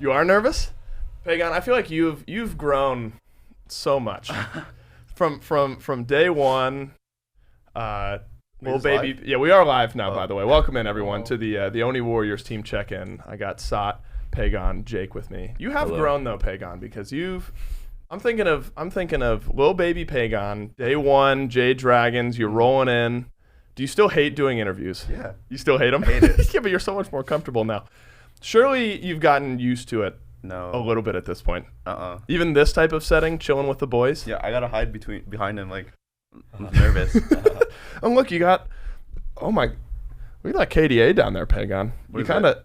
You are nervous? Pagan, I feel like you've grown so much. From day one, little baby. Live? Yeah, we are live now, by the way. Welcome in, everyone, to the Oni Warriors team check-in. I got SMITE, Pagan, Jake with me. You have grown though, Pagan, because I'm thinking of little baby Pagan, day one, Jade Dragons. You're rolling in. Do you still hate doing interviews? Yeah. You still hate them? I hate it. Yeah, but you're so much more comfortable now. Surely you've gotten used to it. No. A little bit at this point. Even Even this type of setting, chilling with the boys. Yeah, I gotta hide behind him, like, I'm nervous. And look, you got, look at that KDA down there, Pagan. What You is kind of,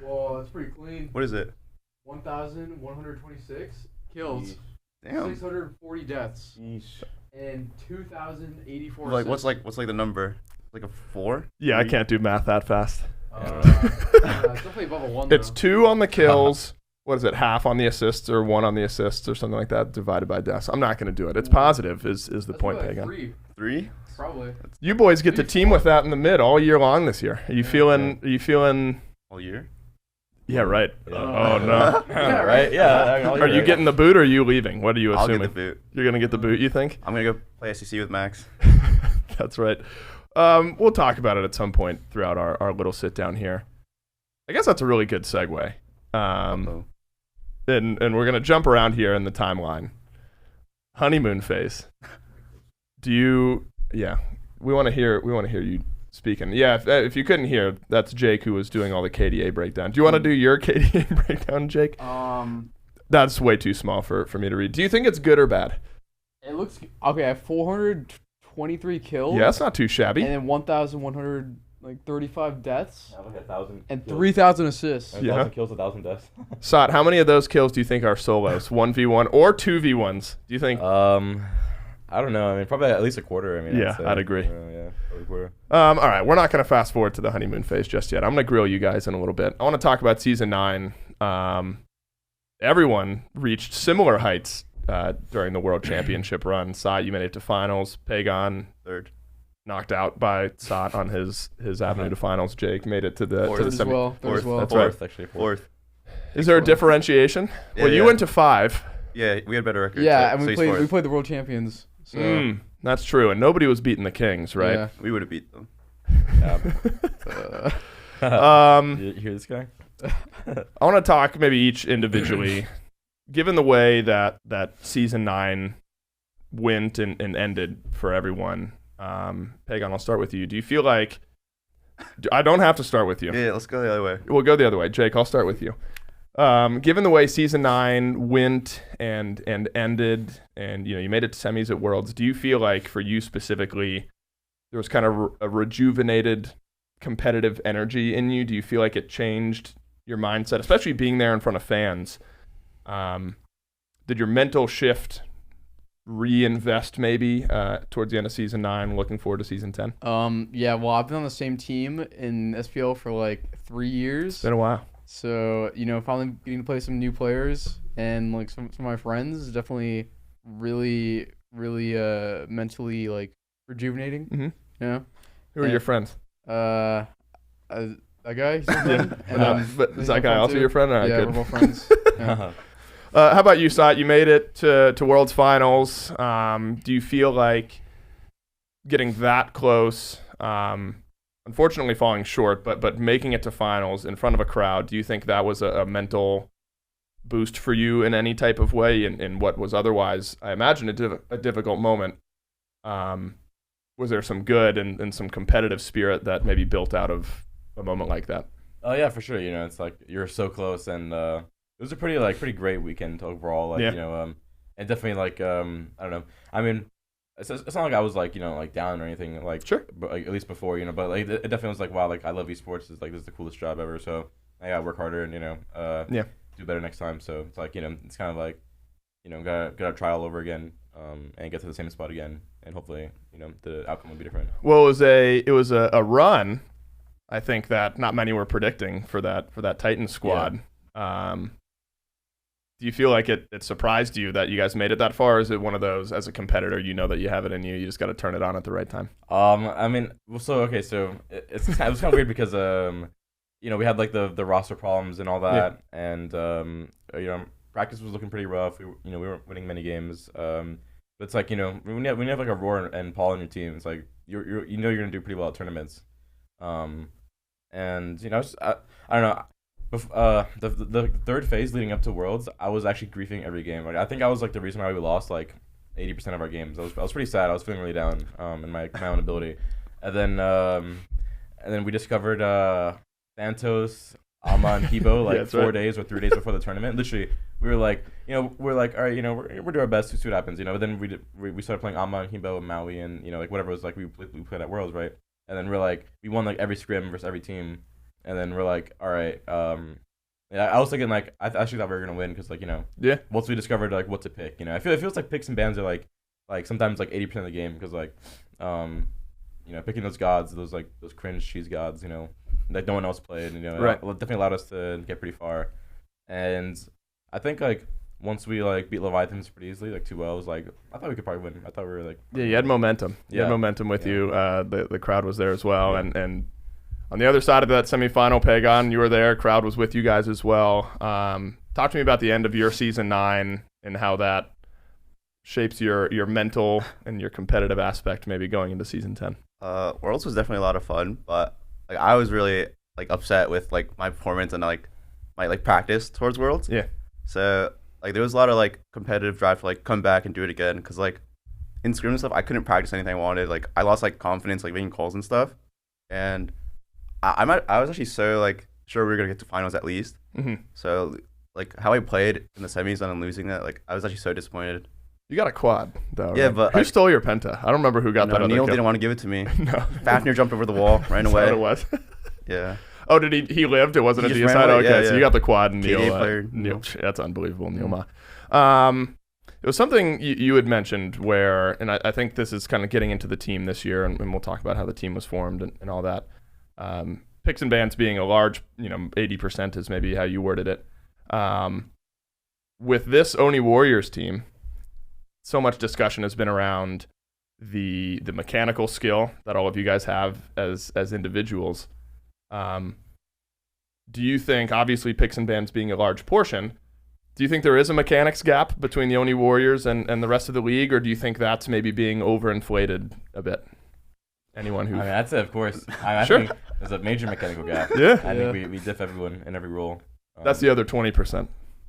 Well, that's pretty clean. What is it? 1,126 kills, Damn. 640 deaths, and 2,084. Like, what's the number? Like a 4? yeah, I can't do math that fast. It's definitely above a 1. It's though. 2 on the kills. What is it? Half on the assists or 1 on the assists or something like that divided by deaths. I'm not going to do it. It's positive is the That's point, probably like Pagan. 3? Probably. You boys get to Maybe team 4. with that in the mid all year long this year. Are you feeling? All year? Yeah, right. Yeah. Oh no. Yeah, right? Yeah. Are you getting the boot or are you leaving? What are you I'll assuming? get the boot. You're gonna get the boot, you think? I'm gonna go play SEC with Max. That's right. We'll talk about it at some point throughout our little sit down here. I guess that's a really good segue. Uh-oh. And we're gonna jump around here in the timeline. Honeymoon phase. Do you? Yeah, we want to hear you speaking. Yeah, if you couldn't hear, that's Jake who was doing all the KDA breakdown. Do you want to do your KDA breakdown, Jake? That's way too small for me to read. Do you think it's good or bad? It looks okay. I have 423 kills. Yeah, that's not too shabby. And then 1,135 deaths Like 1,000 and kills. 3,000 assists. 1,000 kills, 1,000 deaths. Sot, how many of those kills do you think are solos? 1v1 or 2v1s? Do you think? I don't know. I mean, probably at least a quarter. I mean, Yeah, I'd agree. Yeah, probably a quarter. All right, we're not going to fast forward to the honeymoon phase just yet. I'm going to grill you guys in a little bit. I want to talk about season 9. Everyone reached similar heights during the World Championship run. Sot, you made it to finals. Pagan, 3rd. knocked out by Sot on his avenue to finals. Jake made it to the Fourth to the As semi. well. Fourth. That's right. Fourth, actually. 4th. Is there a differentiation? Yeah, Well, you yeah. went to 5. Yeah, we had better records. Yeah, so and we he's played 4th. the World Champions. So That's true, and nobody was beating the Kings, right? Yeah. We would have beat them. You hear this guy? I want to talk maybe each individually. Given the way that season 9 went and ended for everyone, Pagan, I'll start with you. Do you feel like I don't have to start with you? Yeah, let's go the other way. We'll go the other way. Jake, I'll start with you. Given the way season 9 went and ended, and you made it to semis at Worlds, do you feel like for you specifically there was kind of a rejuvenated competitive energy in you? Do you feel like it changed your mindset, especially being there in front of fans? Did your mental shift reinvest maybe towards the end of season 9, looking forward to season 10? Yeah, well, I've been on the same team in SPL for like 3 years. It's been a while. So, finally getting to play some new players and like some of my friends is definitely really, really mentally like rejuvenating. Mhm. Yeah. Who are your friends? That guy. He's my friend, and But he's is my that guy friend also too. your friend? All right, Yeah, good. we're both friends. Yeah. How about you, Sot? You made it to World's Finals. Do you feel like getting that close, unfortunately falling short, but making it to finals in front of a crowd, do you think that was a mental boost for you in any type of way in what was otherwise, I imagine, a difficult moment? Was there some good and some competitive spirit that maybe built out of a moment like that? Oh yeah, for sure. It's like you're so close, and it was a pretty great weekend overall. Like Yeah. And definitely like I don't know. I mean, it's not like I was like like down or anything. Like Sure. but like at least before but like it definitely was like wow, like I love esports. It's like this is the coolest job ever. So I gotta work harder and do better next time. So it's like it's kind of like gotta try all over again and get to the same spot again, and hopefully the outcome will be different. Well, it was a run, I think, that not many were predicting for that Titan squad. Do you feel like it surprised you that you guys made it that far? Or is it one of those, as a competitor, that you have it in you, you just got to turn it on at the right time? I mean, so it was kind of weird because we had like the roster problems and all that, and practice was looking pretty rough. We weren't winning many games. But it's like when you have like a Roar and Paul on your team, it's like you're gonna do pretty well at tournaments. And I don't know. The third phase leading up to Worlds, I was actually griefing every game. Like I think I was like the reason why we lost like 80% of our games. I was pretty sad. I was feeling really down in my own ability. And then we discovered Santos, Alma, and Hebo like 4 days or 3 days before the tournament. Literally, we were like, all right, we're doing our best to see what happens, But then we started playing Alma and Hebo and Maui and like whatever it was like we played at Worlds, right? And then we're like, we won like every scrim versus every team. And then we're like, all right. I was thinking like I actually thought we were gonna win because once we discovered like what to pick, it feels like picks and bans are like sometimes like 80% of the game because like picking those gods, those cringe cheese gods, that no one else played, and it definitely allowed us to get pretty far. And I think like once we like beat Leviathans pretty easily, like 2-0, like I thought we could probably win. I thought we were like you had momentum. You had momentum with you. The crowd was there as well, and on the other side of that semifinal, Pagon, you were there. Crowd was with you guys as well. Talk to me about the end of your season 9 and how that shapes your mental and your competitive aspect, maybe going into season 10. Worlds was definitely a lot of fun, but like I was really like upset with like my performance and like my like practice towards Worlds. Yeah. So like there was a lot of like competitive drive to like come back and do it again because like in scrim and stuff I couldn't practice anything I wanted. Like I lost like confidence like making calls and stuff, and I was actually so like sure we were gonna get to finals at least. Mm-hmm. So like how I played in the semis and then losing that, like I was actually so disappointed. You got a quad though. Yeah, right? but who stole your penta? I don't remember who got that. Neil other didn't want to give it to me. No. Fafnir jumped over the wall, ran away. That's what it was. Yeah. Oh, did he lived? It wasn't He a just DSI? ran away, Okay, yeah, so you yeah. got the quad and Neil. KDA player, Neil. That's unbelievable, Neil Ma. It was something you had mentioned where, and I think this is kind of getting into the team this year, and we'll talk about how the team was formed and all that. Picks and bans being a large, 80% is maybe how you worded it. With this Oni Warriors team, so much discussion has been around the mechanical skill that all of you guys have as individuals. Do you think, obviously picks and bans being a large portion, do you think there is a mechanics gap between the Oni Warriors and the rest of the league, or do you think that's maybe being overinflated a bit? Anyone who... that's it, of course. I Sure. think there's a major mechanical gap. Yeah. I think we diff everyone in every role. That's the other 20%.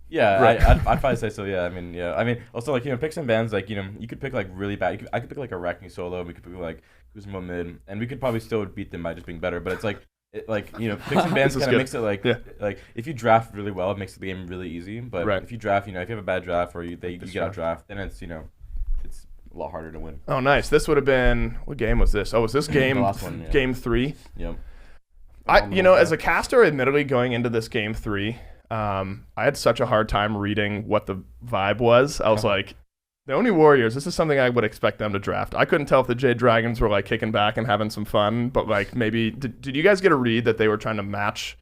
Yeah, Right. I'd probably say so. Yeah, I mean, also like picks and bans, like you could pick like really bad. I could pick like Arachne solo. We could pick like Kuzma mid, and we could probably still beat them by just being better. But it's like picks and bans kind of makes it like if you draft really well, it makes the game really easy. But if you draft, if you have a bad draft or you get out draft, then it's it's a lot harder to win. Oh, nice. This would have been, what game was this? Oh, was this game The last one, yeah. game 3? Yep. As a caster, admittedly going into this game 3. I had such a hard time reading what the vibe was. I was like, the Oni Warriors, this is something I would expect them to draft. I couldn't tell if the Jade Dragons were like kicking back and having some fun, but like maybe did you guys get a read that they were trying to match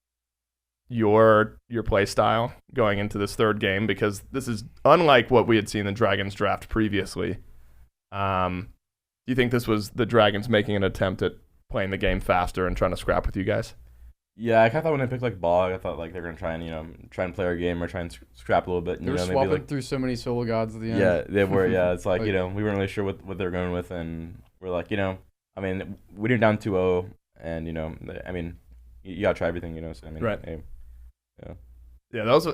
your play style going into this third game? Because this is unlike what we had seen the Dragons draft previously. Do you think this was the Dragons making an attempt at playing the game faster and trying to scrap with you guys? Yeah, I kind of thought when I picked like Bog, I thought like they're gonna try and play our game or try and scrap a little bit. They were swapping maybe, like, through so many solo gods at the end. Yeah, they were. Yeah, it's like, Like- we weren't really sure what they were going with, and we're like, I mean, we did down 2-0, and I mean, you gotta try everything, So I mean, Right. Hey, Yeah, that was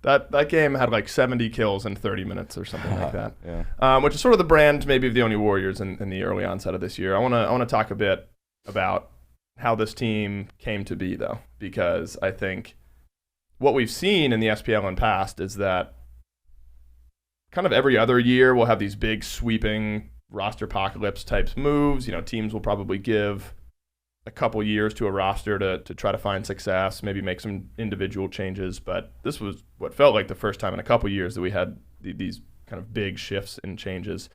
that game had like 70 kills in 30 minutes or something like that. Yeah. Which is sort of the brand maybe of the Oni Warriors in the early onset of this year. I wanna talk a bit about how this team came to be, though, because I think what we've seen in the SPL in past is that kind of every other year we'll have these big sweeping roster apocalypse types moves. Teams will probably give a couple years to a roster to try to find success, maybe make some individual changes. But this was what felt like the first time in a couple years that we had these kind of big shifts and changes.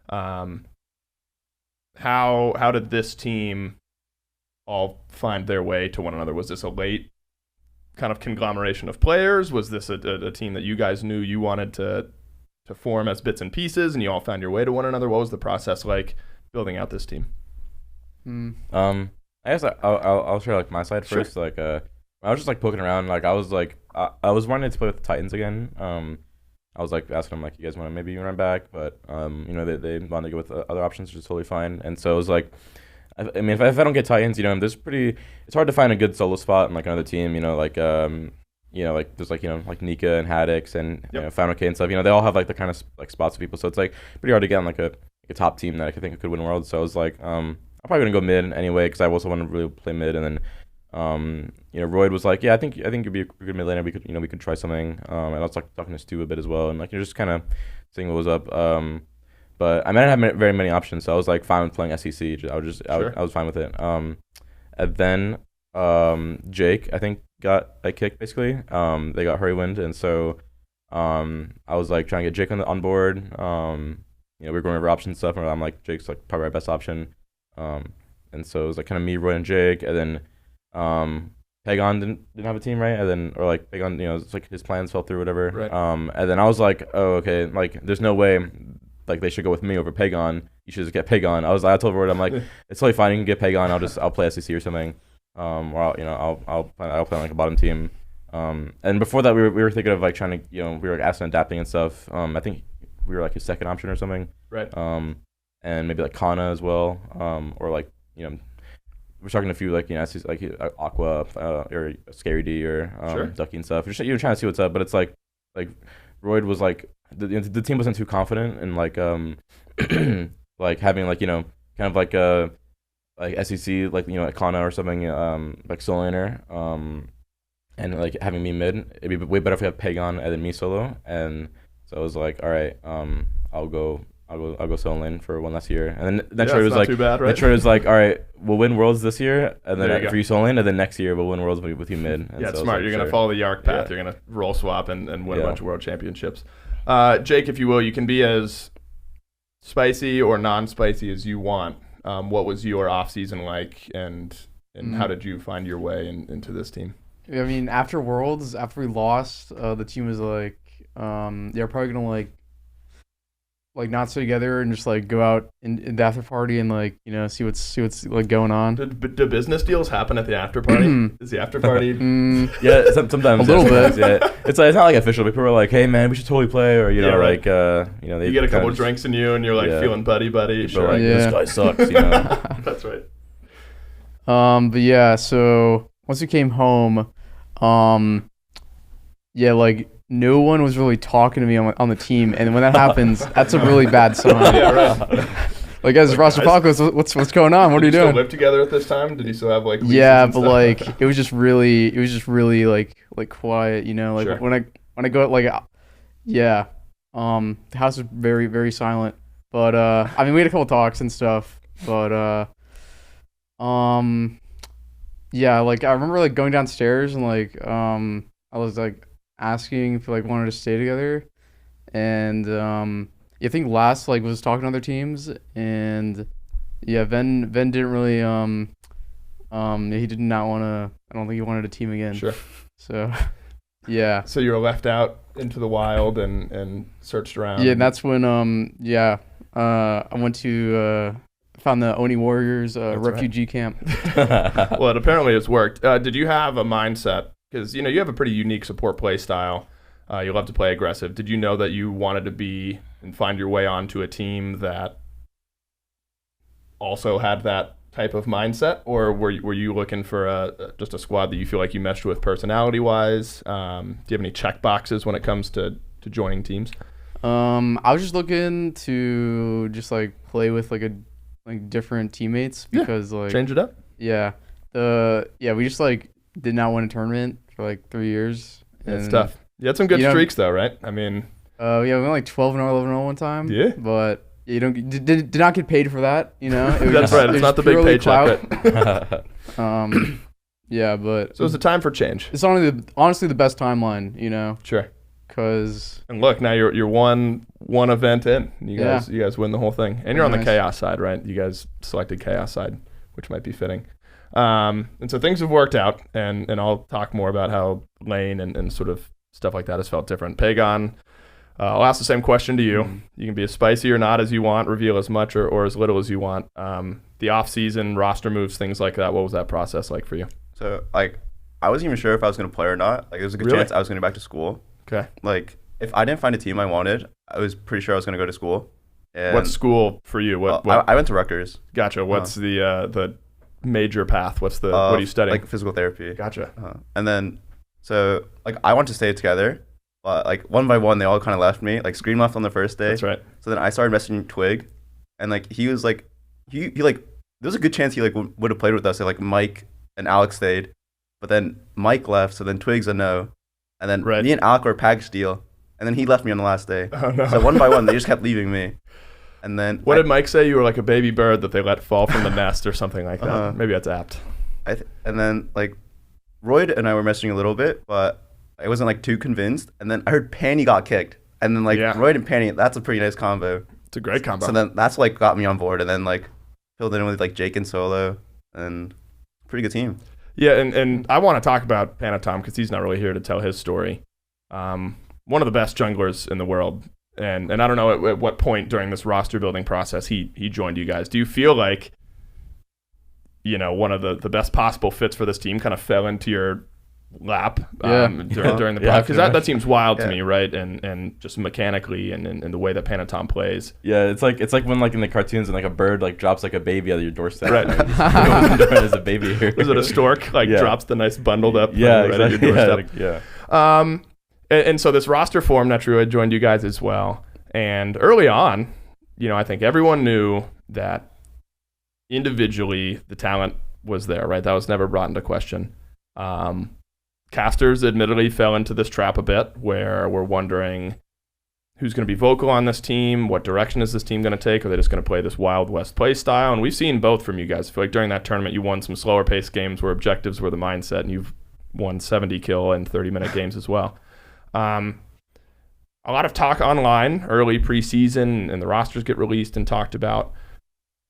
How did this team all find their way to one another? Was this a late kind of conglomeration of players? Was this a team that you guys knew you wanted to form as bits and pieces, and you all found your way to one another? What was the process like building out this team? I guess I'll share like my side Sure. first. Like I was just like poking around. Like I was like I was wanting to play with the Titans again. I was like asking them like, you guys want to maybe run back, but you know they wanted to go with other options, which is totally fine. And so it was like, I mean if I don't get Titans, you know, it's hard to find a good solo spot in like another team. You know, like like there's like like Nika and Haddix and you know Found OK and stuff. You know, they all have like the kind of like spots of people, so it's like pretty hard to get on like a top team that I could think could win Worlds. So I was like, I'm probably gonna go mid anyway because I also want to really play mid. And then you know, Royd was like, yeah, I think you'd be a good mid laner. We could try something. And I was like talking to Stu a bit as well, and like just kind of seeing what was up. But I didn't have very many options, so I was like fine with playing SEC. I was fine with it. And then Jake, I think, got a kick basically. They got Hurrywind, and so I was like trying to get Jake on board. You know, we were going over option stuff, and I'm like, Jake's like probably our best option. And so it was like kind of me, Roy, and Jake, and then Pagon didn't have a team, right? And then or like Pagon, you know, it's like his plans fell through, whatever. Right. And then I was like, oh, okay, like there's no way like they should go with me over Pagon. You should just get Pagon. I told Roy, I'm like, it's totally fine. You can get Pagon. I'll play SEC or something. Or I'll play on like a bottom team. And before that, we were thinking of like trying to, you know, we were like asking adapting and stuff. I think we were like his second option or something. Right. And maybe like Kana as well. Or like, you know, we're talking to a few like, you know, like Aqua or Scary D or Sure. Ducky and stuff. You're trying to see what's up, but it's like Royd was like the team wasn't too confident in like like having like, you know, kind of like SEC, like, you know, like Kana or something, like solo laner, and like having me mid. It'd be way better if we have Pagon and then me solo. And so I was like, all right, I'll go solo lane for one last year. And then Troy was like, too bad, right? then Troy was like, all right, we'll win Worlds this year, and There you then go. for you solo lane, and then next year we'll win Worlds with you mid. And Yeah, so it's I was smart. like, You're going to sure. follow the Yark path. Yeah. You're going to roll swap and win a Yeah. bunch of world championships. Jake, if you will, you can be as spicy or non-spicy as you want. What was your off-season like, and how did you find your way into this team? I mean, after Worlds, after we lost, the team was like, they're probably gonna like not stay together and just like go out in the after party and like, you know, see what's like going on. Do business deals happen at the after party? Is the after party? Yeah, sometimes A little bit. Yeah, it's not like official. People are like, "Hey, man, we should totally play," or you know, Yeah, right. like you know, they You get a couple kinda drinks in you, and you're like Yeah. feeling buddy. People Sure. are like, Yeah. "This guy sucks," you know. That's right. But yeah, so once we came home, yeah, like no one was really talking to me on the team, and when that happens, that's a really bad sign. Yeah, right. Like, as roster Falcons, what's going on? What are you Did you doing? still live together at this time? Did you still have like leases Yeah, and but stuff? like it was just really like quiet, you know. Like Sure. when I go like, yeah, the house was very, very silent. But I mean, we had a couple talks and stuff. But yeah, like I remember like going downstairs and like I was like asking if we like wanted to stay together, and I think Last like was talking to other teams, and yeah, Ven didn't really he did not want to. I don't think he wanted a team again. Sure. So yeah. So you were left out into the wild and searched around. Yeah, and that's when I went to found the Oni Warriors refugee camp. Well, it apparently has worked. Did you have a mindset? Because you know you have a pretty unique support play style. You love to play aggressive. Did you know that you wanted to be and find your way onto a team that also had that type of mindset, or were you looking for just a squad that you feel like you meshed with personality-wise? Do you have any check boxes when it comes to joining teams? I was just looking to just like play with like different teammates because like Change it up. yeah we just like did not win a tournament for like 3 years. It's And, tough. You had some good you know- streaks though, right? I mean, yeah, we went like 12-0, 11-0 one time. Yeah. But you did not get paid for that, you know. It was that's just- right. it It's was not the big purely paycheck. clout. Right? Yeah, but So it's a time for change. it's honestly the best timeline, you know, Sure. because And look, now you're one event in. You Yeah. guys win the whole thing, and you're on the Nice. chaos side, right? You guys selected chaos side, which might be fitting. And so things have worked out, and I'll talk more about how lane and sort of stuff like that has felt different. Pagon, I'll ask the same question to you. You can be as spicy or not as you want, reveal as much or as little as you want. The off-season roster moves, things like that. What was that process like for you? So, like, I wasn't even sure if I was going to play or not. Like, there was a good chance I was going to go back to school. Okay. Like, if I didn't find a team I wanted, I was pretty sure I was going to go to school. And what school for you? What? I went to Rutgers. Gotcha. What's the major path? What are you studying? Like, physical therapy. Gotcha. And then, so, like, I wanted to stay together. But, like, one by one, they all kind of left me. Like, Scream left on the first day. That's right. So then I started messaging Twig. And, like, he was, like, he like, there was a good chance he, like, would have played with us. So, like, Mike and Alex stayed. But then Mike left, so then Twig's a no. And then me and Alec were a package deal. And then he left me on the last day. Oh, no. So one by one, they just kept leaving me. And then what did Mike say? You were like a baby bird that they let fall from the nest or something like that. Maybe that's apt. And then, like, Royd and I were messaging a little bit, but I wasn't, like, too convinced. And then I heard Panny got kicked. And then, like, Royd and Panny, that's a pretty nice combo. It's a great combo. So then that's, like, got me on board. And then, like, filled in with, like, Jake and Solo. And pretty good team. Yeah, and I want to talk about Panatom because he's not really here to tell his story. One of the best junglers in the world. And I don't know at what point during this roster building process he joined you guys. Do you feel like, you know, one of the best possible fits for this team kind of fell into your lap during the process? Because that seems wild to me, right? And just mechanically and the way that Panatom plays. Yeah, it's like when, like, in the cartoons and, like, a bird, like, drops, like, a baby out of your doorstep. Right. As a baby here. Was it a stork? Like, drops the nice bundled up right at your doorstep. And so this roster form, Netru had joined you guys as well. And early on, you know, I think everyone knew that individually the talent was there, right? That was never brought into question. Casters admittedly fell into this trap a bit where we're wondering who's going to be vocal on this team, what direction is this team going to take, are they just going to play this Wild West play style? And we've seen both from you guys. I feel like during that tournament you won some slower paced games where objectives were the mindset, and you've won 70 kill and 30-minute games as well. A lot of talk online early preseason, and the rosters get released and talked about.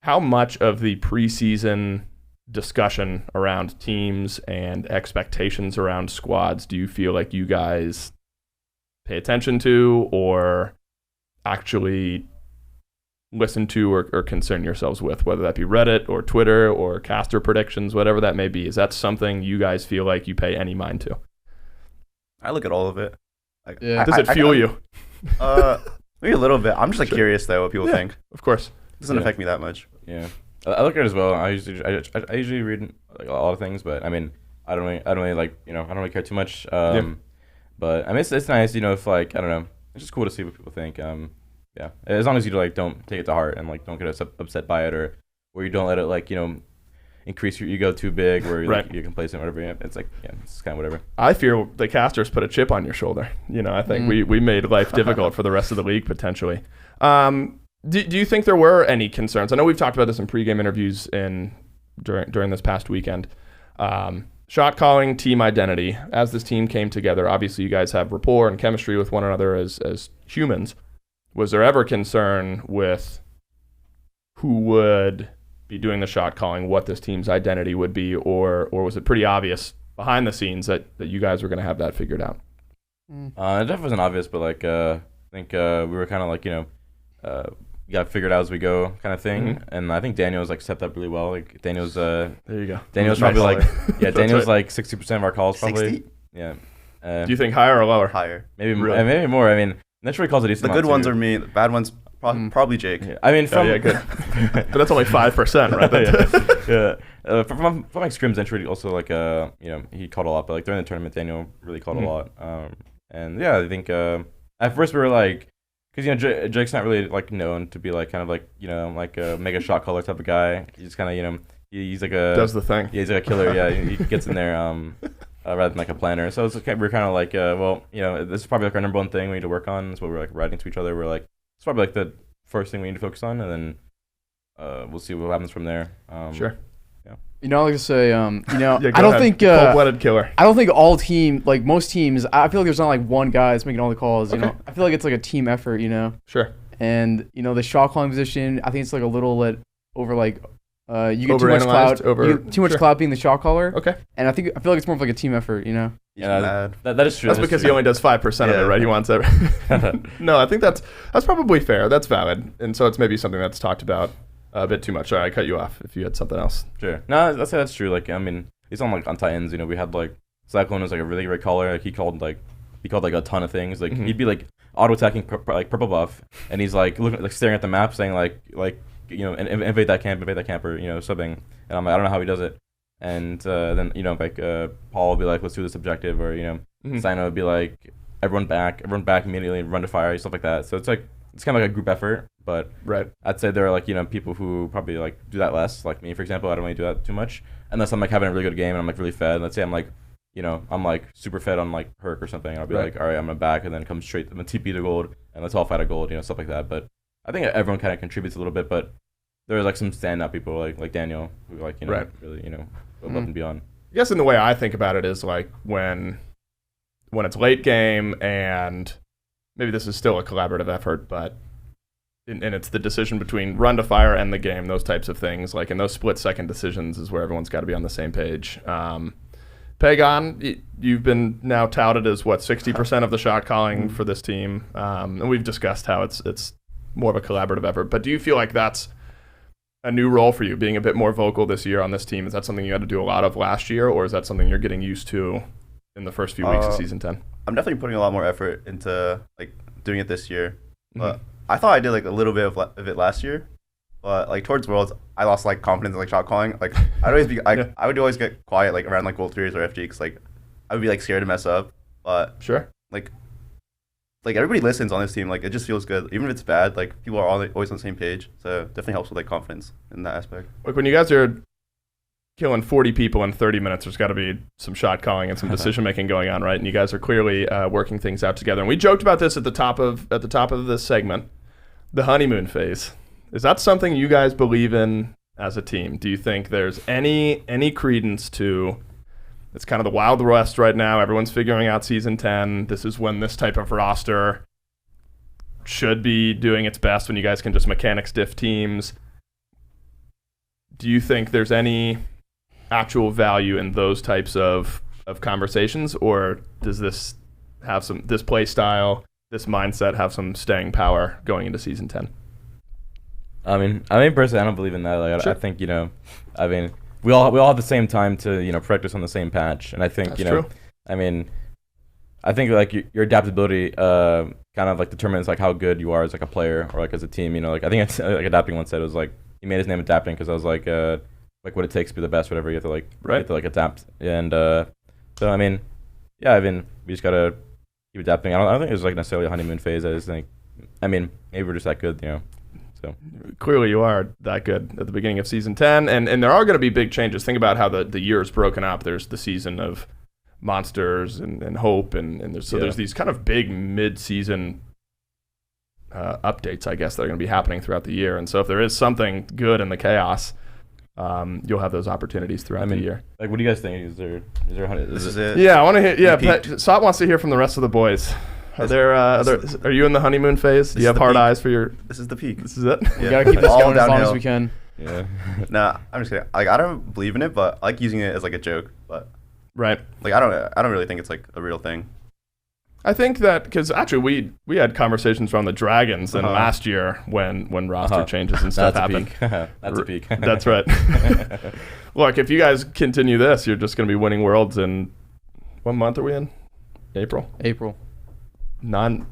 How much of the preseason discussion around teams and expectations around squads do you feel like you guys pay attention to or actually listen to or concern yourselves with, whether that be Reddit or Twitter or caster predictions, whatever that may be? Is that something you guys feel like you pay any mind to? I look at all of it. Does it fuel you? Maybe a little bit. I'm just, like, curious, though, what people think. Of course. It doesn't affect me that much. Yeah. I look at it as well. I usually read, like, a lot of things, but I mean, I don't really like, you know, I don't really care too much. But I mean, it's nice, you know, if, like, I don't know, it's just cool to see what people think. Yeah, as long as you, like, don't take it to heart and, like, don't get upset by it, or you don't let it, like, you know, increase your ego too big, where you're complacent, whatever. Yeah, it's like, yeah, it's kind of whatever. I fear the casters put a chip on your shoulder. You know, I think we made life difficult for the rest of the league potentially. Do you think there were any concerns? I know we've talked about this in pregame interviews during this past weekend. Shot calling, team identity. As this team came together, obviously you guys have rapport and chemistry with one another as humans. Was there ever concern with who would be doing the shot calling, what this team's identity would be, or was it pretty obvious behind the scenes that you guys were going to have that figured out? It definitely wasn't obvious, but, like, I think we were kind of, like, you know, got figured out as we go kind of thing. And I think Daniel's, like, stepped up really well. Like, Daniel's there you go. Daniel's probably like Daniel's right. Like 60% of our calls probably. 60? Yeah. Do you think higher or lower? Higher. Maybe more. I mean, naturally calls a decent amount. The good ones are me. The bad ones probably Jake. Yeah. I mean, good. But that's only 5%, right? From like scrims entry, also, like, you know, he called a lot, but, like, during the tournament, Daniel really called a lot. And yeah, I think at first we were like, because, you know, Jake's not really, like, known to be, like, kind of, like, you know, like a mega shot caller type of guy. He's kind of, you know, he's like a does the thing. Yeah, he's like a killer. Yeah, he gets in there rather than, like, a planner. So we're kind of like, well, you know, this is probably, like, our number one thing we need to work on. That's what we're, like, writing to each other. We're like, it's probably, like, the first thing we need to focus on, and then we'll see what happens from there. Sure. Yeah. You know, like I say, you know, yeah, I don't think cold-blooded killer. I don't think all team, like most teams, I feel like there's not like one guy that's making all the calls. You know, I feel like it's like a team effort. You know. Sure. And you know, the shot calling position, I think it's like a little let over like you get too much clout. Too much clout being the shot caller. Okay. And I feel like it's more of like a team effort. You know. mad. That is true. That's because he only does 5% of it, right? He wants every. No, I think that's probably fair. That's valid, and so it's maybe something that's talked about a bit too much. Sorry, I cut you off. If you had something else. Sure. No, that's true. Like, I mean, he's on Titans. You know, we had like Cyclone was like a really great caller. Like, he called like a ton of things. Like he'd be like auto attacking like purple buff, and he's like looking like staring at the map, saying like you know, invade that camp, or you know, something. And I'm like, I don't know how he does it. And then, you know, like Paul will be like, let's do this objective, or, you know, Sino would be like, everyone back immediately, run to fire, stuff like that. So it's like, it's kind of like a group effort, but I'd say there are like, you know, people who probably like do that less, like me, for example. I don't really do that too much unless I'm like having a really good game and I'm like really fed. Let's say I'm like, you know, I'm like super fed on like Herc or something, and I'll be like, all right, I'm gonna back, and then come straight, I'm gonna TP to gold, and let's all fight a gold, you know, stuff like that. But I think everyone kind of contributes a little bit, but there's like some standout people like Daniel who like, you know, really, you know, above and beyond. I guess in the way I think about it is like when it's late game, and maybe this is still a collaborative effort, but and it's the decision between run to fire and the game, those types of things. Like in those split-second decisions is where everyone's got to be on the same page. Pagan, you've been now touted as 60% of the shot calling for this team, and we've discussed how it's more of a collaborative effort. But do you feel like that's a new role for you, being a bit more vocal this year on this team? Is that something you had to do a lot of last year, or is that something you're getting used to in the first few weeks of season 10? I'm definitely putting a lot more effort into like doing it this year. But I thought I did like a little bit of it last year, but like towards Worlds, I lost like confidence in like shot calling. Like I'd always be, I would always get quiet like around like Gold 3s or FG, because like I would be like scared to mess up. But like everybody listens on this team. Like it just feels good, even if it's bad. Like people are always on the same page, so it definitely helps with like confidence in that aspect. Like when you guys are killing 40 people in 30 minutes, there's got to be some shot calling and some decision making going on, right? And you guys are clearly working things out together. And we joked about this at the top of this segment, the honeymoon phase. Is that something you guys believe in as a team? Do you think there's any credence to? It's kind of the Wild West right now. Everyone's figuring out season 10. This is when this type of roster should be doing its best, when you guys can just mechanics diff teams. Do you think there's any actual value in those types of conversations, or does this play style, this mindset have some staying power going into season 10? I mean, personally, I don't believe in that. Like, sure. I think, you know, I mean, we all have the same time to, you know, practice on the same patch, and I think, that's true. I mean, I think like your adaptability kind of like determines like how good you are as like a player or like as a team. You know, like I think it's like Adapting once said, it was like he made his name Adapting because I was like what it takes to be the best, whatever. You have to like adapt, and so I mean, yeah, I mean, we just gotta keep adapting. I don't think there's like necessarily a honeymoon phase. I just think, I mean, maybe we're just that good, you know. So clearly you are that good at the beginning of season 10, and there are going to be big changes. Think about how the year is broken up. There's the season of Monsters and Hope, and there's these kind of big mid-season updates, I guess, that are going to be happening throughout the year. And so if there is something good in the chaos, you'll have those opportunities throughout the year. Like, what do you guys think? Is there this is it? Yeah, I want to hear. Yeah, Sot wants to hear from the rest of the boys. Are you in the honeymoon phase? Do you have hard eyes for your? This is the peak. This is it. We gotta keep this going as long as we can. Yeah. Nah, I'm just kidding. Like, I don't believe in it, but I like using it as like a joke. But right. Like I don't really think it's like a real thing. I think that because actually we had conversations around the Dragons and last year when roster changes and stuff happened. That's a peak. That's right. Look, if you guys continue this, you're just going to be winning Worlds in what month are we in? April. 9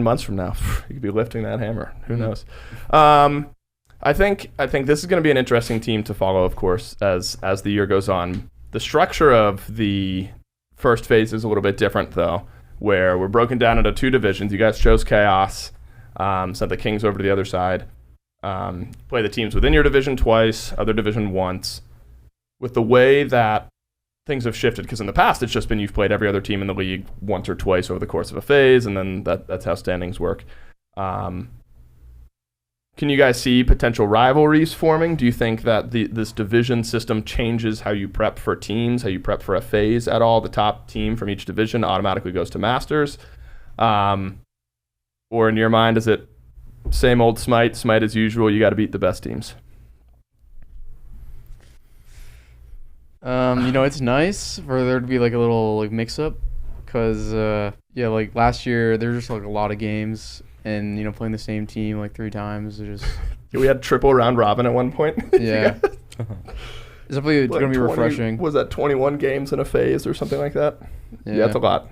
months from now, you could be lifting that hammer. Who knows? I think this is going to be an interesting team to follow, of course, as the year goes on. The structure of the first phase is a little bit different, though, where we're broken down into 2 divisions. You guys chose Chaos, sent the Kings over to the other side. Play the teams within your division twice, other division once. With the way that things have shifted, because in the past it's just been you've played every other team in the league once or twice over the course of a phase, and then that's how standings work. Can you guys see potential rivalries forming? Do you think that this division system changes how you prep for teams, how you prep for a phase at all? The top team from each division automatically goes to Masters? Or in your mind, is it same old Smite as usual, you got to beat the best teams? You know, it's nice for there to be like a little like mix-up Because, yeah, like last year, there's just like a lot of games and, playing the same team like 3 times. It just. We had triple round robin at one point. Yeah. It's definitely like going to be 20, refreshing. Was that 21 games in a phase or something like that? Yeah, that's a lot.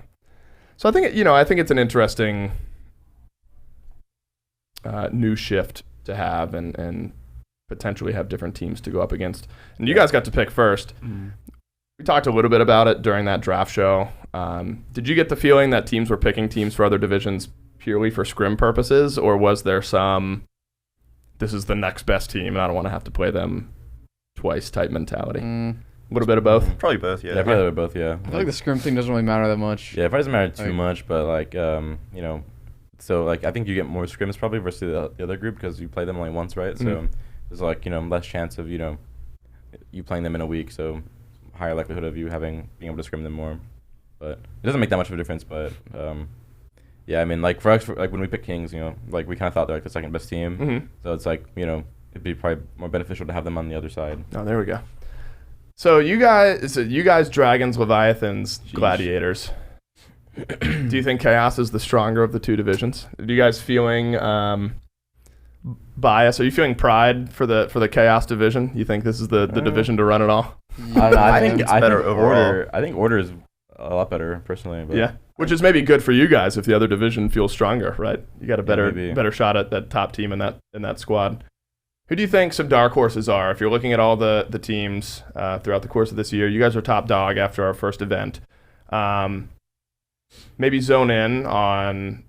So I think, I think it's an interesting new shift to have and potentially have different teams to go up against. And you guys got to pick first. We talked a little bit about it during that draft show. Did you get the feeling that teams were picking teams for other divisions purely for scrim purposes, or was there some, this is the next best team and I don't want to have to play them twice type mentality? A little bit of both? Probably both, yeah. Yeah, probably both, yeah. I feel like the scrim thing doesn't really matter that much. Yeah, it probably doesn't matter too much, but like, so like I think you get more scrims probably versus the other group because you play them only once, right? So there's like, less chance of, you playing them in a week, so higher likelihood of you being able to scrim them more. But it doesn't make that much of a difference, but yeah, I mean, like for us, like when we pick Kings, like we kind of thought they're like the second best team. So it's like, it'd be probably more beneficial to have them on the other side. Oh, there we go. So you guys, Dragons, Leviathans, Gladiators. Do you think Chaos is the stronger of the 2 divisions? Are you guys feeling bias? Are you feeling pride for the Chaos division? You think this is the division to run it all? I think it's better overall. I think Order is a lot better personally. But yeah, which is maybe good for you guys if the other division feels stronger, right? You got a better shot at that top team in that squad. Who do you think some dark horses are? If you're looking at all the teams throughout the course of this year, you guys are top dog after our first event. Maybe zone in on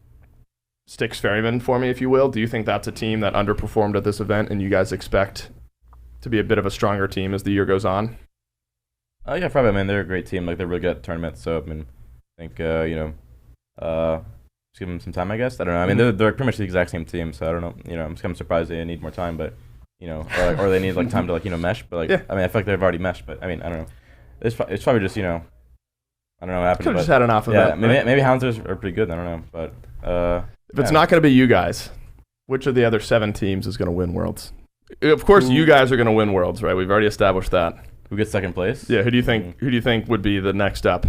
Styx Ferryman for me, if you will. Do you think that's a team that underperformed at this event and you guys expect to be a bit of a stronger team as the year goes on? Yeah, probably. I mean, they're a great team. Like, they're really good at tournaments. So, I mean, I think, just give them some time, I guess. I don't know. I mean, they're pretty much the exact same team. So, I don't know. I'm just kind of surprised they need more time. But, or they need, like, time to, like, mesh. But, like, I mean, I feel like they've already meshed. But, I mean, I don't know. It's probably just, I don't know what happened. Could have just had enough of that. Yeah, maybe Houndsers are pretty good. I don't know. But, if it's not going to be you guys, which of the other 7 teams is going to win Worlds? Of course, you guys are going to win Worlds, right? We've already established that. Who gets second place? Yeah, who do you think would be the next up?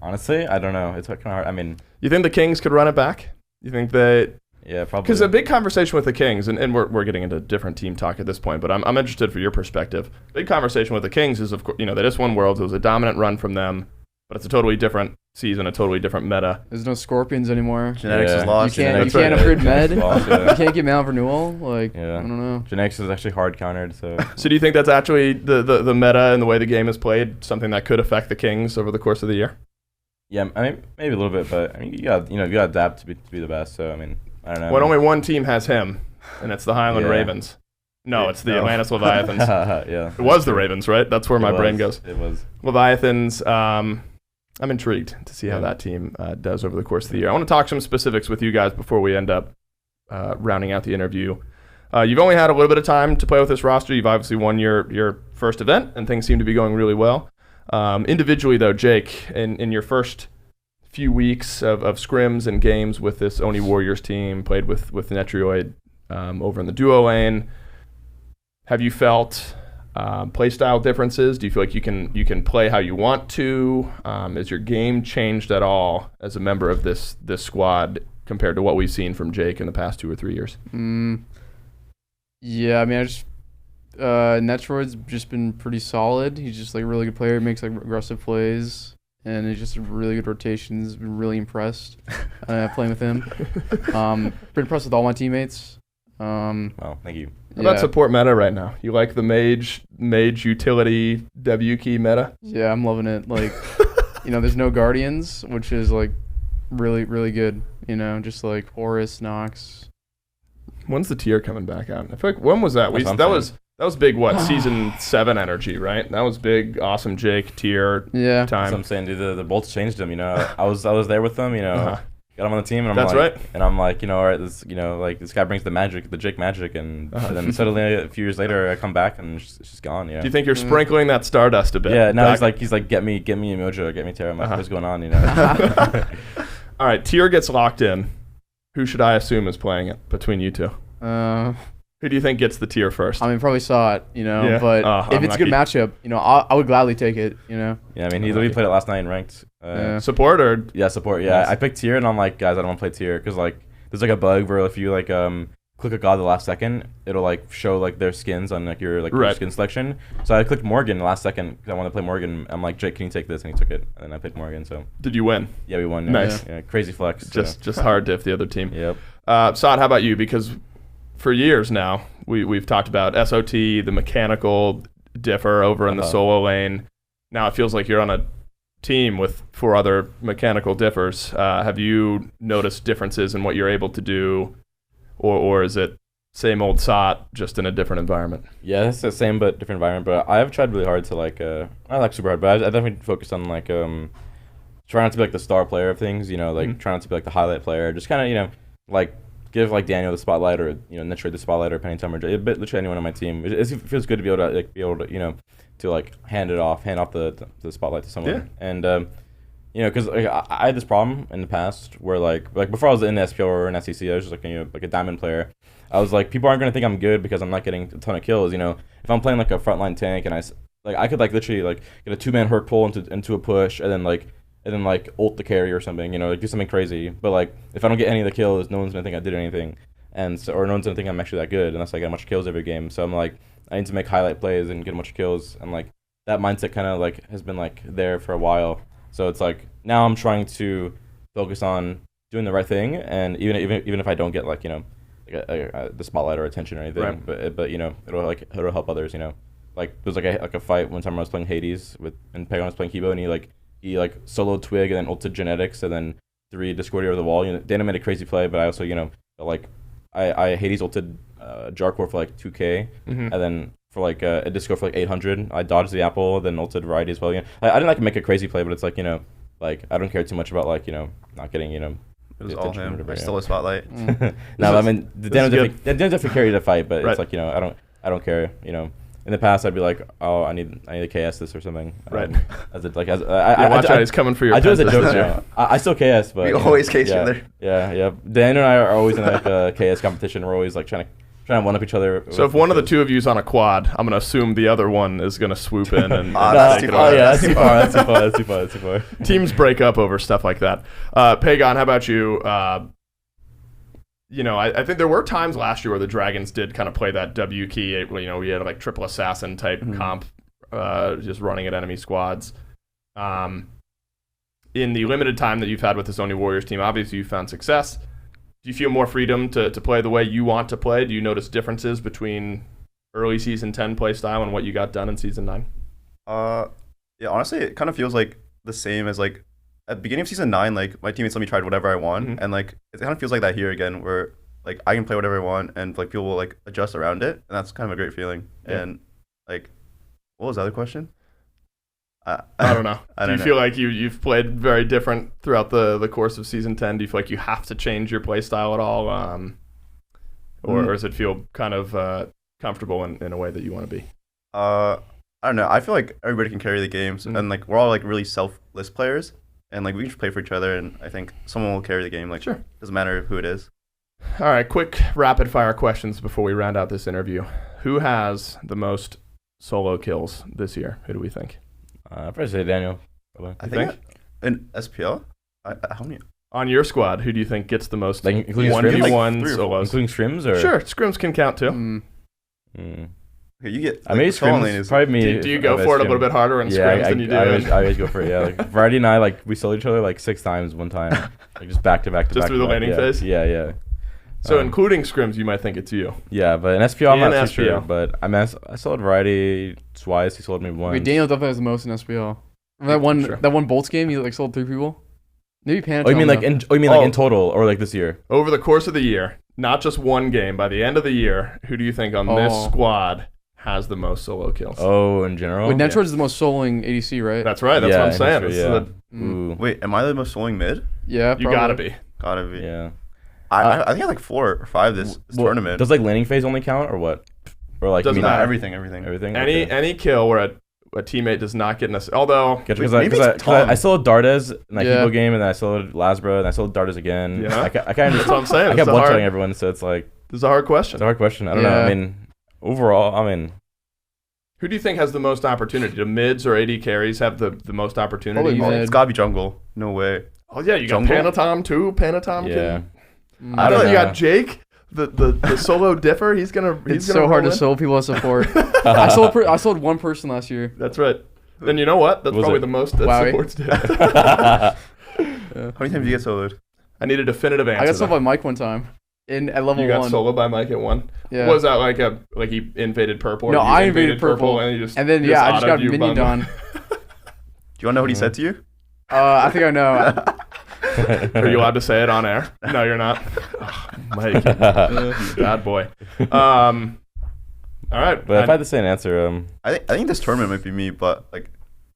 Honestly, I don't know. It's kind of hard. I mean, you think the Kings could run it back? You think they? Yeah, probably. Because a big conversation with the Kings, and we're getting into different team talk at this point, but I'm interested for your perspective. Big conversation with the Kings is, of course, they just won Worlds. It was a dominant run from them, but it's a totally different season, a totally different meta. The's no Scorpions anymore. Genetics is lost. You can't upgrade med. You can't get Mal renewal. Like, I don't know. Genetics is actually hard countered. So do you think that's actually the meta and the way the game is played, something that could affect the Kings over the course of the year? Yeah, I mean, maybe a little bit, but I mean, you got to adapt to be the best. So I mean, I don't know. When only one team has him, and it's the Highland Ravens. No, it's the Atlantis Leviathans. Yeah, it was the Ravens, right? That's where my brain goes. It was Leviathans. I'm intrigued to see how that team does over the course of the year. I want to talk some specifics with you guys before we end up rounding out the interview. You've only had a little bit of time to play with this roster. You've obviously won your first event, and things seem to be going really well. Individually, though, Jake, in your first few weeks of scrims and games with this Oni Warriors team, played with Netrioid over in the duo lane, have you felt play style differences? Do you feel like you can play how you want to? Is your game changed at all as a member of this squad compared to what we've seen from Jake in the past 2 or 3 years? Yeah, I mean, Netroid's just been pretty solid. He's just like a really good player. Makes like aggressive plays, and he's just really good rotations. Been really impressed playing with him. Been impressed with all my teammates. Well, thank you. How about support meta right now? You like the mage utility W key meta? Yeah, I'm loving it. Like, there's no guardians, which is like really, really good. Just like Horus, Nox. When's the tier coming back out? I feel like when was that? That was big. What season 7 energy, right? That was big. Awesome, Jake tier. Time. That's what I'm saying, dude. The bolts changed them. I was there with them. Got him on the team, and I'm like, all right, this, this guy brings the magic, the Jake magic, and then suddenly a few years later, I come back and it's just gone. Do you think you're sprinkling that stardust a bit? Yeah. Now he's like, get me Mojo, get me Terra. I'm like, what's going on? All right, tier gets locked in. Who should I assume is playing it between you two? Who Who do you think gets the tier first? I mean, probably saw it, Yeah. but if I'm it's a good matchup, I would gladly take it, Yeah, I mean, he literally played it last night in ranked. Support or? Yeah, support. Yeah, nice. I picked tier, and I'm like, guys, I don't want to play tier because like there's like a bug where if you like click a god the last second, it'll like show like their skins on like your your skin selection. So I clicked Morgan the last second because I wanted to play Morgan. I'm like, Jake, can you take this? And he took it, and then I picked Morgan. So did you win? Yeah, we won. Nice. Yeah, crazy flex. Just hard diff the other team. Yep. Saad, how about you? Because for years now, we've talked about SOT, the mechanical differ over in the solo lane. Now it feels like you're on a team with 4 other mechanical differs. Have you noticed differences in what you're able to do, or is it same old SOT, just in a different environment? Yeah, it's the same but different environment. But I've tried really hard to not like super hard, but I definitely focus on like trying not to be like the star player of things. Trying not to be like the highlight player. Just kind of like give like Daniel the spotlight, or Nitre the spotlight, or Penny Tummer, literally anyone on my team. It feels good to be able to hand off the spotlight to someone. Yeah. And because I had this problem in the past where like before I was in SPL or in SEC, I was just like a diamond player. I was like, people aren't gonna think I'm good because I'm not getting a ton of kills. If I'm playing like a frontline tank and I could like literally like get a 2-man hurk pull into a push and then ult the carry or something, do something crazy. But like if I don't get any of the kills, no one's gonna think I did anything, or no one's gonna think I'm actually that good unless I get a bunch of kills every game. So I'm like, I need to make highlight plays and get a bunch of kills, and like that mindset kind of like has been like there for a while. So it's like now I'm trying to focus on doing the right thing, and even if I don't get like the spotlight or attention or anything, right. but it'll help others. Like there was like a fight one time I was playing Hades and Pegon was playing Kibo, and he soloed Twig and then ulted Genetics and then 3 Discordia over the wall. Dana made a crazy play, but I also I Hades ulted Jarkor for like 2k, and then for like a Disco for like 800. I dodged the apple, then ulted Variety as well. I didn't make a crazy play, but it's like I don't care too much about not getting It was all him. I stole a spotlight. No, I mean Dan definitely carried the fight, but it's like I don't care. In the past, I'd be like, oh, I need to KS this or something. Right. Watch out, he's coming for your. I do it as a joke. I still KS, but we always KS each other. Yeah. Dan and I are always in like a KS competition. We're always like trying to one up each other. So if one of the two of you is on a quad, I'm gonna assume the other one is gonna swoop in and. That's too far. That's too far. Teams break up over stuff like that. Pegon, how about you? I think there were times last year where the Dragons did kind of play that W key. We had like triple assassin type comp, just running at enemy squads. In the limited time that you've had with this Oni Warriors team, obviously you found success. Do you feel more freedom to play the way you want to play? Do you notice differences between early season 10 play style and what you got done in season 9? Yeah, honestly, it kind of feels like the same as like at the beginning of season 9, like my teammates let me try whatever I want, and like it kind of feels like that here again, where like I can play whatever I want, and like people will like adjust around it, and that's kind of a great feeling. Yeah. And like, what was the other question? I don't know. Do you feel like you've played very different throughout the course of season 10? Do you feel like you have to change your play style at all, or does it feel kind of comfortable in a way that you want to be? I don't know. I feel like everybody can carry the games, and like we're all like really selfless players. And like we can just play for each other, and I think someone will carry the game. Like, sure, doesn't matter who it is. All right, quick rapid fire questions before we round out this interview. Who has the most solo kills this year? Who do we think? I'd probably say Daniel. I think in SPL, how many? On your squad, who do you think gets the most? Like including 1v1 solos, including scrims, or sure, scrims can count too. Okay, you get. I mean, scrims is probably me. Do you go for it a little bit harder in scrims than you do? I always go for it. Yeah, like Variety and I we sold each other like 6 times one time, like just back to back. Just through the laning phase. Yeah. So including scrims, you might think it's you. Yeah, but in SPL, I'm not too sure. But I mean, I sold Variety twice. He sold me once. Wait, Daniel definitely has the most in SPL. That one Bolts game, he like sold 3 people. Maybe Panic. Oh, you mean like in total, or like this year? Over the course of the year, not just one game. By the end of the year, who do you think on this squad has the most solo kills? Oh, in general? Wait, Netroid is the most soloing ADC, right? That's right. That's what I'm saying. Wait, am I the most soloing mid? Yeah, probably. You gotta be. Gotta be. Yeah. I think I had like 4 or 5 this tournament. Does like laning phase only count, or what? Or like doesn't matter. Everything. Any kill where a teammate does not get although because I sold Dardes in that Evo game, and then I sold Lasbra, and I sold Dardes again. Yeah. I kind of that's what I'm saying. I kept one-shotting everyone, so it's like This is a hard question. It's a hard question. I don't know. I mean, overall, who do you think has the most opportunity? Do mids or AD carries have the most opportunity? Probably It's gotta be jungle. No way. Oh yeah, you got Jungle? Panatom too. Panatom. yeah. I don't thought you know. got Jake, the solo differ. He's gonna. It's so hard to solo people as support. I sold one person last year. That's right. Then you know what? That's Was probably it? the most that Wowie. supports did. How many times did you get soloed? I need a definitive answer. I got sold though. by Mike one time. At level You got 1. soloed by Mike at 1. Yeah. Was that like he invaded purple? No, or you I invaded purple, and, you just, and then you I just got autoed you minioned bum. on. Do you wanna know what he said to you? I think I know. Are you allowed to say it on air? No, you're not. Oh, Mike, bad boy. All right, But if I had to say an answer, I think this tournament might be me, but like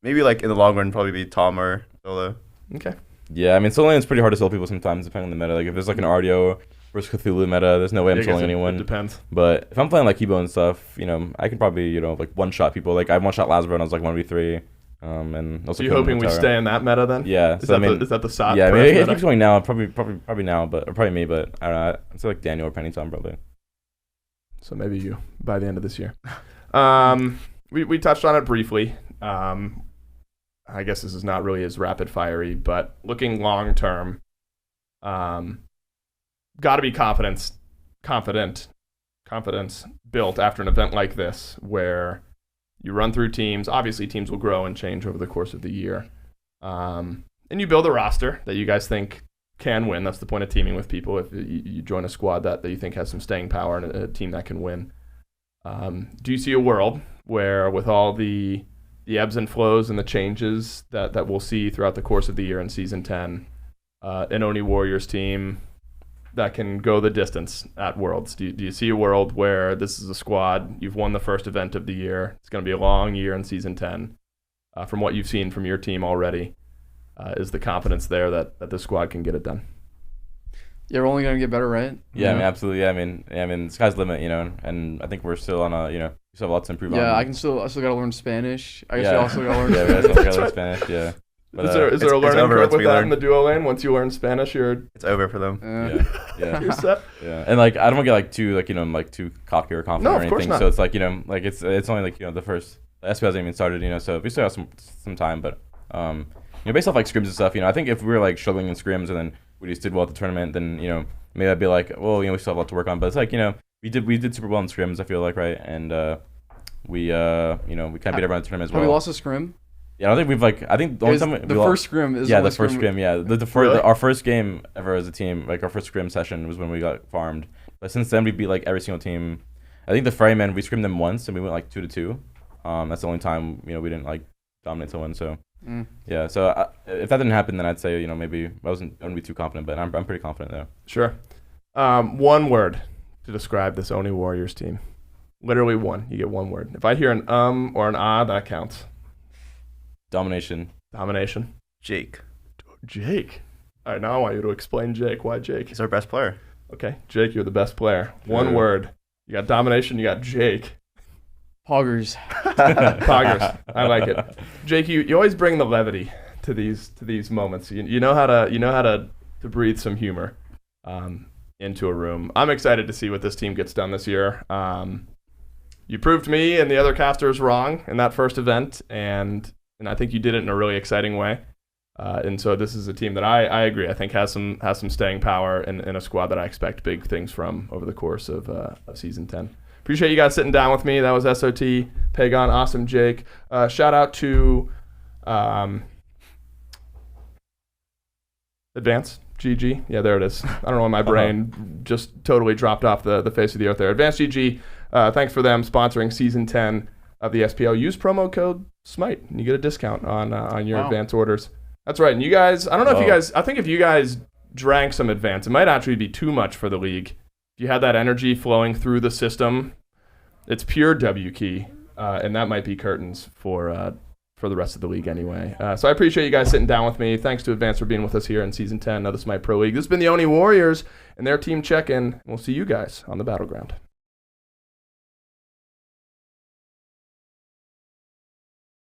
maybe like in the long run probably be Tom or Solo. okay. yeah, I mean, solo lane's pretty hard to solo people sometimes, depending on the meta. Like, if there's like an RDO versus Cthulhu meta, there's no way I'm I guess soloing it anyone. depends. But if I'm playing like Hebo and stuff, I can probably, like one-shot people. Like, I one-shot Lazaro and I was like 1v3. And also So you killed him hoping with we Tara. stay in that meta then? Yeah, Is so that the SOT? yeah, I mean, press it meta? keeps going now. Probably now, or probably me. But I don't know. I'd say like Daniel or Penny Tom probably. So maybe you by the end of this year. We touched on it briefly. I guess this is not really as rapid fiery, but looking long term, got to be confidence built after an event like this, where you run through teams. Obviously, teams will grow and change over the course of the year, and you build a roster that you guys think can win. That's the point of teaming with people. If you join a squad that you think has some staying power and a team that can win. Do you see a world where, with all the ebbs and flows and the changes that we'll see throughout the course of the year in Season 10, an Oni Warriors team that can go the distance at Worlds? Do you see a world where this is a squad, you've won the first event of the year, it's going to be a long year in Season 10, from what you've seen from your team already, is the confidence there that this squad can get it done? Yeah, we're only gonna get better, right? Yeah, I mean, absolutely. Yeah, I mean, sky's the limit, and I think we're still on a, we still have a lot to improve on. Yeah, I still gotta learn Spanish. I guess Yeah. I also gotta learn Yeah, Spanish. we also gotta learn Spanish. Yeah. But, Is there a it's learning over curve once with we that learn. in the duo lane? Once you learn Spanish, you're It's over for them. Yeah. you're set. Yeah, and like I don't want to get like too too cocky or confident No, or of course anything. not. So it's like it's only like the first the SP hasn't even started. So we still have some time. But based off like scrims and stuff, I think if we were like struggling in scrims and then we just did well at the tournament, then maybe I'd be like, well, we still have a lot to work on. But it's like we did super well in scrims. I feel like, right, and we kind of beat everyone at the tournament as well. Have we lost a scrim? Yeah, I don't think we've I think the only time The first scrim is yeah, only the first scrim, yeah. Really? Our first game ever as a team, like our first scrim session was when we got farmed. But since then we beat like every single team. I think the Ferryman, we scrimmed them once and we went like 2-2. That's the only time, we didn't like dominate someone. So yeah, so if that didn't happen, then I'd say, maybe I wouldn't be too confident, but I'm pretty confident though. Sure. One word to describe this Oni Warriors team. Literally one. You get one word. If I hear an or an that counts. Domination. Domination. Jake. Jake. All right, now I want you to explain Jake. Why Jake? He's our best player. Okay, Jake, you're the best player. One True. word. You got domination. You got Jake. Poggers. Poggers. I like it. Jake, you always bring the levity to these moments. You know how to breathe some humor into a room. I'm excited to see what this team gets done this year. You proved me and the other casters wrong in that first event, and I think you did it in a really exciting way. And so this is a team that I agree. I think has some staying power in a squad that I expect big things from over the course of Season 10. Appreciate you guys sitting down with me. That was SOT, Pagon, awesome, Jake. Shout out to Advance, GG. Yeah, there it is. I don't know why my brain just totally dropped off the face of the earth there. Advance GG, thanks for them sponsoring Season 10 of the SPL. Use promo code SMITE and you get a discount on your advance orders. That's right. And you guys, I don't know if you guys, I think if you guys drank some advance, it might actually be too much for the league. If you had that energy flowing through the system, it's pure W key, and that might be curtains for the rest of the league anyway. So I appreciate you guys sitting down with me. Thanks to Advance for being with us here in Season 10 of the SMITEPro League. This has been the Oni Warriors and their team check-in. We'll see you guys on the battleground.